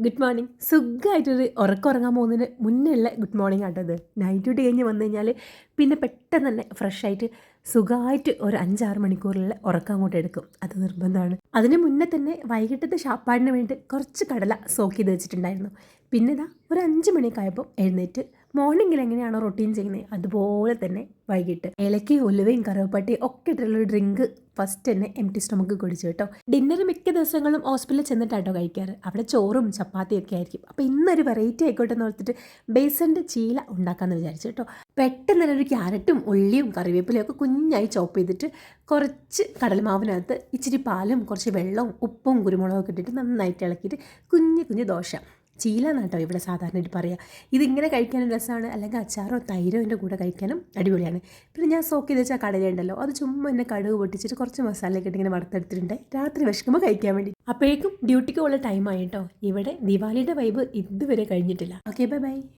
Good morning. സുഖമായിട്ടൊരു ഉറങ്ങാൻ പോകുന്നതിന് മുന്നേ ഉള്ള ഗുഡ് മോർണിംഗ് ആട്ടത്. നൈറ്റ് ഡ്യൂട്ടി കഴിഞ്ഞ് വന്നു കഴിഞ്ഞാൽ പിന്നെ പെട്ടെന്ന് തന്നെ ഫ്രഷ് ആയിട്ട് സുഖമായിട്ട് ഒരു 5-6 മണിക്കൂറിലുള്ള ഉറക്കം അങ്ങോട്ട് എടുക്കും. അത് നിർബന്ധമാണ്. അതിന് മുന്നേ തന്നെ വൈകിട്ടത്തെ ഷാപ്പാടിന് വേണ്ടി കുറച്ച് കടല സോക്ക് ചെയ്ത് വെച്ചിട്ടുണ്ടായിരുന്നു. പിന്നെ ഇതാ ഒരു 5 മണിയൊക്കെ ആയപ്പോൾ എഴുന്നേറ്റ് മോർണിംഗിൽ എങ്ങനെയാണോ റൊട്ടീൻ ചെയ്യുന്നത് അതുപോലെ തന്നെ വൈകിട്ട് ഏലക്കയും ഉലുവയും കറുവപ്പട്ടയും ഒക്കെ ഇട്ടുള്ളൊരു ഡ്രിങ്ക് ഫസ്റ്റ് തന്നെ എംപ്റ്റി സ്റ്റൊമക്ക് കുടിച്ചു കേട്ടോ. ഡിന്നർ മിക്ക ദിവസങ്ങളും ഹോസ്പിറ്റലിൽ ചെന്നിട്ടാട്ടോ കഴിക്കാറ്. അവിടെ ചോറും ചപ്പാത്തിയും ഒക്കെ ആയിരിക്കും. അപ്പോൾ ഇന്നൊരു വെറൈറ്റി ആയിക്കോട്ടെ എന്ന് ഓർത്തിട്ട് ബേസൻ്റെ ചീല ഉണ്ടാക്കാമെന്ന് വിചാരിച്ചു കേട്ടോ. പെട്ടെന്ന് തന്നെ ഒരു ക്യാരറ്റും ഉള്ളിയും കറിവേപ്പിലയും ഒക്കെ കുഞ്ഞായി ചോപ്പ് ചെയ്തിട്ട് കുറച്ച് കടലമാവിനകത്ത് ഇച്ചിരി പാലും കുറച്ച് വെള്ളവും ഉപ്പും കുരുമുളകൊക്കെ ഇട്ടിട്ട് നന്നായിട്ട് ഇളക്കിയിട്ട് കുഞ്ഞു കുഞ്ഞു ദോശ ചീല എന്നാട്ടോ ഇവിടെ സാധാരണയായിട്ട് പറയുക. ഇതിങ്ങനെ കഴിക്കാനും രസമാണ്, അല്ലെങ്കിൽ അച്ചാറോ തൈരോ എൻ്റെ കൂടെ കഴിക്കാനും അടിപൊളിയാണ്. പിന്നെ ഞാൻ സോക്ക് ചെയ്ത് വെച്ചാൽ കടലയുണ്ടല്ലോ, അത് ചുമ്മാ എന്നെ കടുക് പൊട്ടിച്ചിട്ട് കുറച്ച് മസാലയൊക്കെ ഇട്ട് ഇങ്ങനെ വറുത്തെടുത്തിട്ടുണ്ട് രാത്രി വിശക്കുമ്പോൾ കഴിക്കാൻ വേണ്ടി. അപ്പോഴേക്കും ഡ്യൂട്ടിക്ക് ഉള്ള ടൈമായി കേട്ടോ. ഇവിടെ ദിവാലിയുടെ വൈബ് ഇതുവരെ കഴിഞ്ഞിട്ടില്ല. Okay, bye bye.